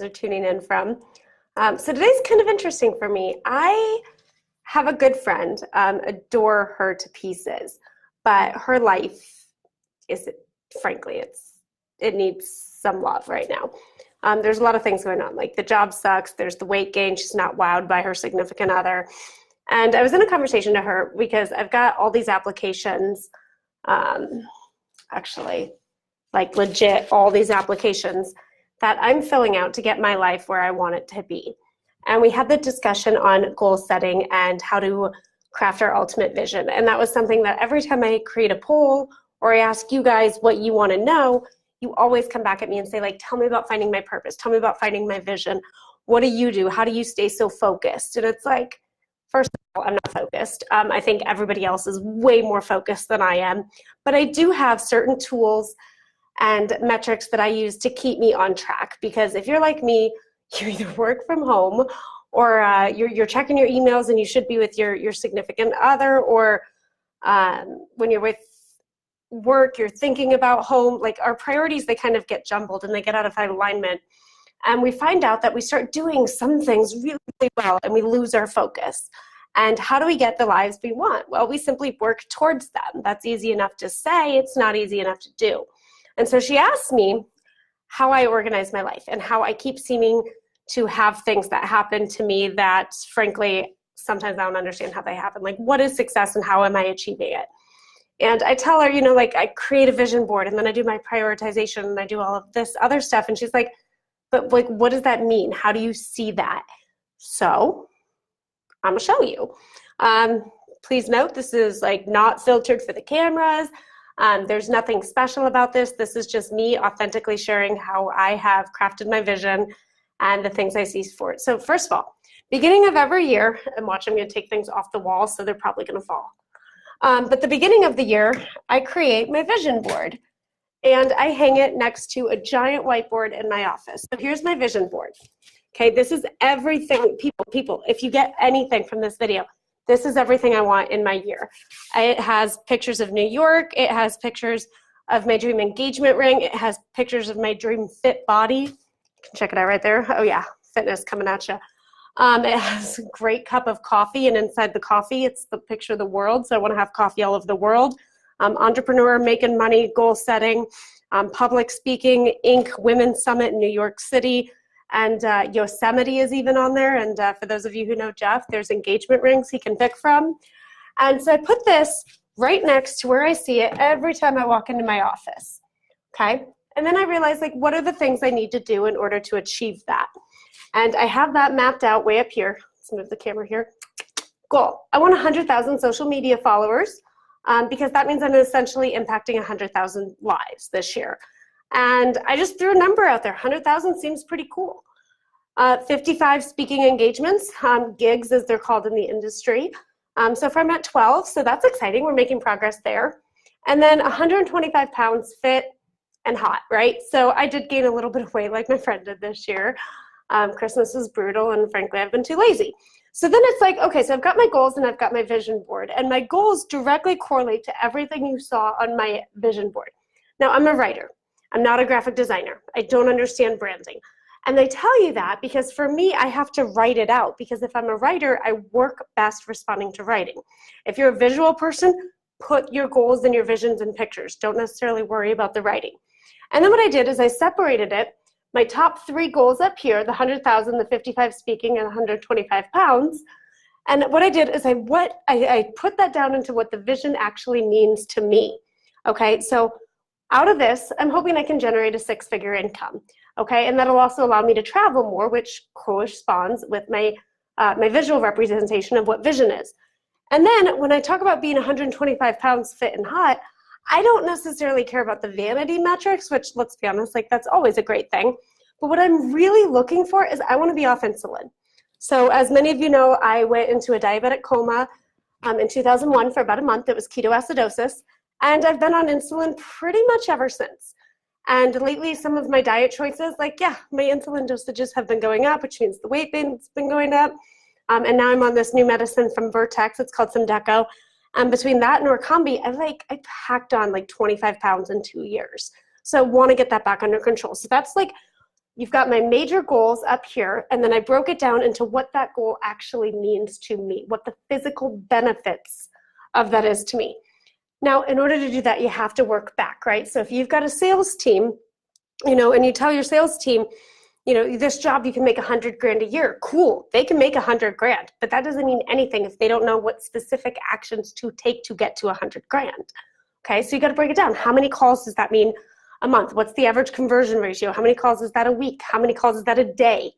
are tuning in from. So today's kind of interesting for me. I have a good friend, adore her to pieces, but her life is, frankly, it needs some love right now. There's a lot of things going on, like the job sucks, there's the weight gain, she's not wowed by her significant other. And I was in a conversation to her because I've got all these applications, actually, like legit all these applications that I'm filling out to get my life where I want it to be. And we had the discussion on goal setting and how to craft our ultimate vision. And that was something that every time I create a poll or I ask you guys what you want to know, you always come back at me and say, like, tell me about finding my purpose. Tell me about finding my vision. What do you do? How do you stay so focused? And it's like, first of all, I'm not focused. I think everybody else is way more focused than I am. But I do have certain tools and metrics that I use to keep me on track. Because if you're like me, you either work from home or you're checking your emails and you should be with your significant other, or when you're with work, you're thinking about home. Like, our priorities, they kind of get jumbled and they get out of alignment. And we find out that we start doing some things really, really well and we lose our focus. And how do we get the lives we want? Well, we simply work towards them. That's easy enough to say, it's not easy enough to do. And so she asked me how I organize my life and how I keep seeming to have things that happen to me that, frankly, sometimes I don't understand how they happen. Like, what is success and how am I achieving it? And I tell her, like, I create a vision board and then I do my prioritization and I do all of this other stuff. And she's like, but like, what does that mean? How do you see that? So I'm gonna show you. Please note, this is like not filtered for the cameras. There's nothing special about this. This is just me authentically sharing how I have crafted my vision and the things I see for it. So first of all, beginning of every year, and watch, I'm gonna take things off the wall, so they're probably gonna fall. But the beginning of the year, I create my vision board and I hang it next to a giant whiteboard in my office. So here's my vision board. Okay, this is everything, people, if you get anything from this video, this is everything I want in my year. It has pictures of New York. It has pictures of my dream engagement ring. It has pictures of my dream fit body. You can check it out right there. Oh yeah, fitness coming at you. It has a great cup of coffee, and inside the coffee, it's the picture of the world. So I want to have coffee all over the world. Entrepreneur, making money, goal setting, public speaking, Inc. Women's Summit in New York City, and Yosemite is even on there. And for those of you who know Jeff, there's engagement rings he can pick from. And so I put this right next to where I see it every time I walk into my office, okay? And then I realized, like, what are the things I need to do in order to achieve that? And I have that mapped out way up here. Let's move the camera here. Goal. I want 100,000 social media followers because that means I'm essentially impacting 100,000 lives this year. And I just threw a number out there. 100,000 seems pretty cool. 55 speaking engagements, gigs as they're called in the industry. So far I'm at 12, so that's exciting. We're making progress there. And then 125 pounds fit and hot, right? So I did gain a little bit of weight like my friend did this year. Christmas was brutal, and frankly, I've been too lazy. So then it's like, okay, so I've got my goals and I've got my vision board, and my goals directly correlate to everything you saw on my vision board. Now, I'm a writer. I'm not a graphic designer. I don't understand branding. And they tell you that because for me, I have to write it out, because if I'm a writer, I work best responding to writing. If you're a visual person, put your goals and your visions in pictures. Don't necessarily worry about the writing. And then what I did is I separated it. My top 3 goals up here, the 100,000, the 55 speaking, and 125 pounds. And what I did is I put that down into what the vision actually means to me. Okay, so out of this, I'm hoping I can generate a 6-figure income. Okay, and that'll also allow me to travel more, which corresponds with my my visual representation of what vision is. And then when I talk about being 125 pounds fit and hot, I don't necessarily care about the vanity metrics, which, let's be honest, like, that's always a great thing. But what I'm really looking for is I want to be off insulin. So as many of you know, I went into a diabetic coma in 2001 for about a month. It was ketoacidosis. And I've been on insulin pretty much ever since. And lately, some of my diet choices, like, yeah, my insulin dosages have been going up, which means the weight has been going up. And now I'm on this new medicine from Vertex. It's called Symdeco. Between that and Orkambi, I packed on like 25 pounds in 2 years. So I want to get that back under control. So that's like, you've got my major goals up here, and then I broke it down into what that goal actually means to me, what the physical benefits of that is to me. Now, in order to do that, you have to work back, right? So if you've got a sales team, you know, and you tell your sales team, you know, this job you can make $100,000 a year. Cool, they can make $100,000, but that doesn't mean anything if they don't know what specific actions to take to get to $100,000. Okay, so you got to break it down. How many calls does that mean a month? What's the average conversion ratio? How many calls is that a week? How many calls is that a day?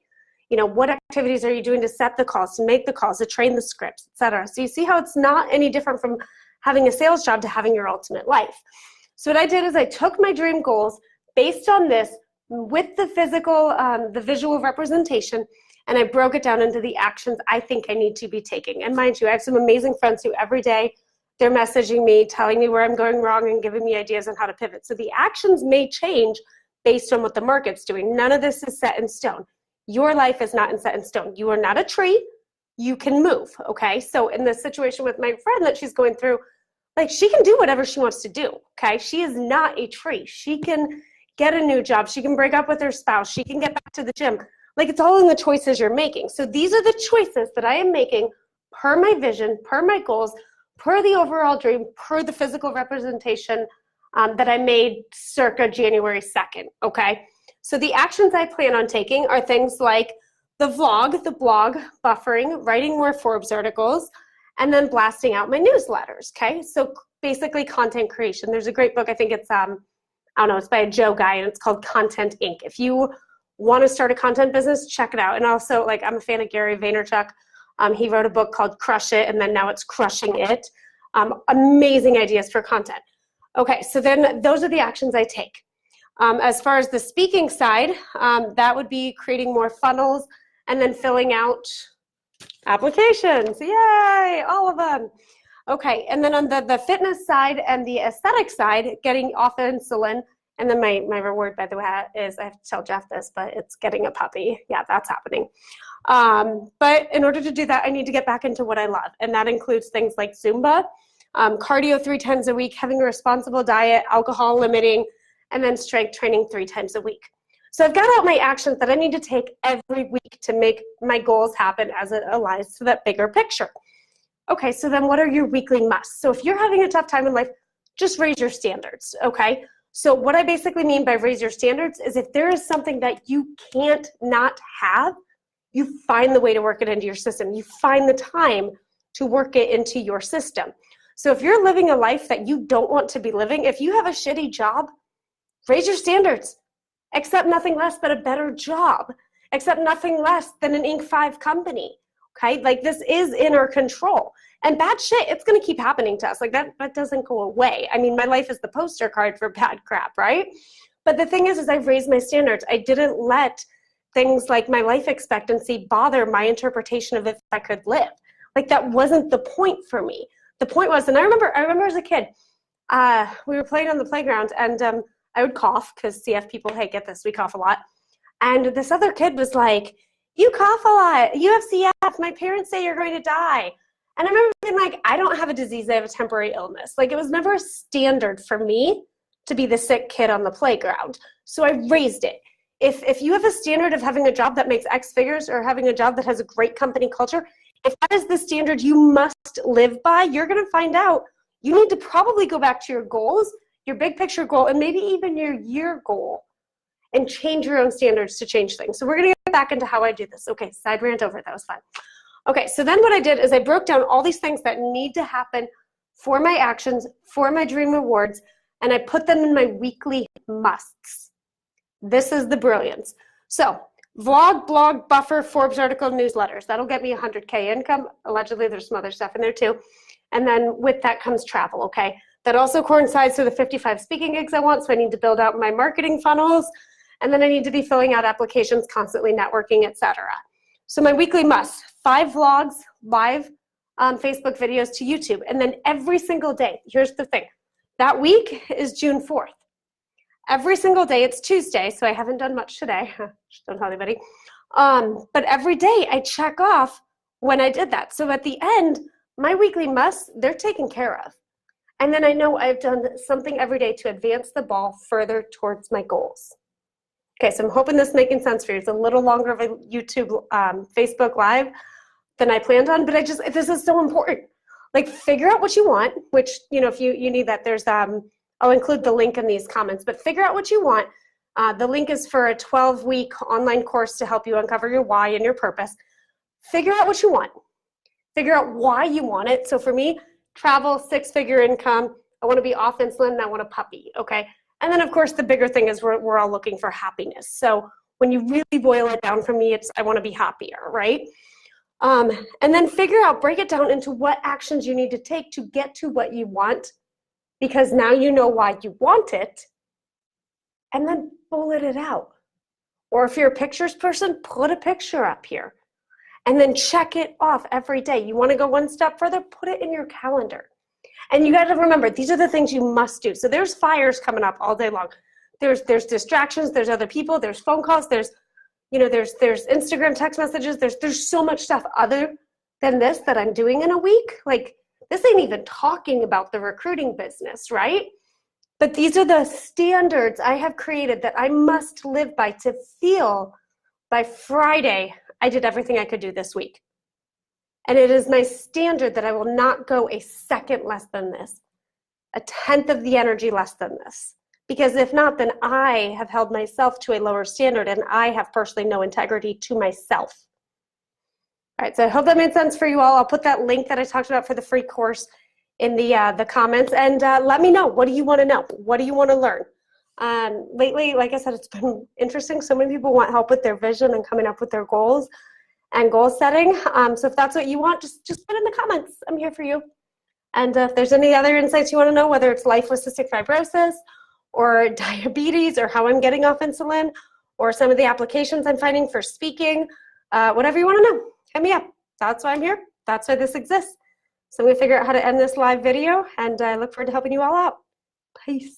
You know, what activities are you doing to set the calls, to make the calls, to train the scripts, etc. So you see how it's not any different from having a sales job to having your ultimate life. So what I did is I took my dream goals based on this with the physical, the visual representation, and I broke it down into the actions I think I need to be taking. And mind you, I have some amazing friends who every day they're messaging me, telling me where I'm going wrong and giving me ideas on how to pivot. So the actions may change based on what the market's doing. None of this is set in stone. Your life is not set in stone. You are not a tree. You can move, okay? So in this situation with my friend that she's going through, like, she can do whatever she wants to do, okay? She is not a tree. She can get a new job. She can break up with her spouse. She can get back to the gym. Like, it's all in the choices you're making. So these are the choices that I am making per my vision, per my goals, per the overall dream, per the physical representation that I made circa January 2nd, okay? So the actions I plan on taking are things like the vlog, the blog, buffering, writing more Forbes articles, and then blasting out my newsletters, okay? So basically content creation. There's a great book, I think it's, I don't know, it's by a Joe guy, and it's called Content Inc. If you want to start a content business, check it out. And also, like, I'm a fan of Gary Vaynerchuk. He wrote a book called Crush It, and then now it's Crushing It. Amazing ideas for content. Okay, so then those are the actions I take. As far as the speaking side, that would be creating more funnels and then filling out applications. Yay, all of them. Okay, and then on the fitness side and the aesthetic side, getting off insulin. And then my reward, by the way, is, I have to tell Jeff this, but it's getting a puppy. Yeah, that's happening. But in order to do that, I need to get back into what I love. And that includes things like Zumba, cardio 3 times a week, having a responsible diet, alcohol limiting, and then strength training 3 times a week. So I've got out my actions that I need to take every week to make my goals happen as it aligns to that bigger picture. Okay, so then what are your weekly musts? So if you're having a tough time in life, just raise your standards, okay? So what I basically mean by raise your standards is if there is something that you can't not have, you find the way to work it into your system. You find the time to work it into your system. So if you're living a life that you don't want to be living, if you have a shitty job, raise your standards. Accept nothing less but a better job. Accept nothing less than an Inc. 5 company. Okay, like, this is in our control. And bad shit, it's gonna keep happening to us. Like, that doesn't go away. I mean, my life is the poster card for bad crap, right? But the thing is I've raised my standards. I didn't let things like my life expectancy bother my interpretation of if I could live. Like, that wasn't the point for me. The point was, and I remember as a kid, we were playing on the playground, and I would cough, because CF people, hey, get this, we cough a lot. And this other kid was like, you cough a lot, you have CF, my parents say you're going to die. And I remember being like, I don't have a disease, I have a temporary illness. Like, it was never a standard for me to be the sick kid on the playground. So I raised it. If you have a standard of having a job that makes X figures, or having a job that has a great company culture, if that is the standard you must live by, you're gonna find out you need to probably go back to your goals, your big picture goal, and maybe even your year goal, and change your own standards to change things. So we're gonna get back into how I do this. Okay, side rant over, that was fun. Okay, so then what I did is I broke down all these things that need to happen for my actions, for my dream rewards, and I put them in my weekly musts. This is the brilliance. So vlog, blog, buffer, Forbes article, newsletters. That'll get me 100K income. Allegedly, there's some other stuff in there too. And then with that comes travel, okay? That also coincides with the 55 speaking gigs I want, so I need to build out my marketing funnels, and then I need to be filling out applications, constantly networking, etc. So my weekly must, 5 vlogs, live Facebook videos to YouTube, and then every single day, here's the thing, that week is June 4th. Every single day, it's Tuesday, so I haven't done much today, just don't tell anybody, but every day I check off when I did that. So at the end, my weekly musts, they're taken care of. And then I know I've done something every day to advance the ball further towards my goals. Okay, so I'm hoping this is making sense for you. It's a little longer of a YouTube, Facebook Live than I planned on, but this is so important. Like, figure out what you want, which, if you need that, there's, I'll include the link in these comments, but figure out what you want. The link is for a 12-week online course to help you uncover your why and your purpose. Figure out what you want. Figure out why you want it. So for me, travel, 6-figure income, I want to be off insulin, and I want a puppy, okay? And then, of course, the bigger thing is we're all looking for happiness. So when you really boil it down for me, it's I want to be happier, right? And then figure out, break it down into what actions you need to take to get to what you want, because now you know why you want it, and then bullet it out. Or if you're a pictures person, put a picture up here, and then check it off every day. You want to go one step further, put it in your calendar. And you got to remember, these are the things you must do. So there's fires coming up all day long. There's distractions, there's other people, there's phone calls, there's Instagram text messages, there's so much stuff other than this that I'm doing in a week. Like, this ain't even talking about the recruiting business, right? But these are the standards I have created that I must live by to feel by Friday I did everything I could do this week. And it is my standard that I will not go a second less than this, a tenth of the energy less than this. Because if not, then I have held myself to a lower standard, and I have personally no integrity to myself. All right, so I hope that made sense for you all. I'll put that link that I talked about for the free course in the comments, and let me know. What do you want to know? What do you want to learn? Lately, like I said, it's been interesting. So many people want help with their vision and coming up with their goals and goal setting. So if that's what you want, just put it in the comments. I'm here for you. And if there's any other insights you want to know, whether it's life with cystic fibrosis or diabetes or how I'm getting off insulin or some of the applications I'm finding for speaking, whatever you want to know, hit me up. That's why I'm here. That's why this exists. So I'm going to figure out how to end this live video, and I look forward to helping you all out. Peace.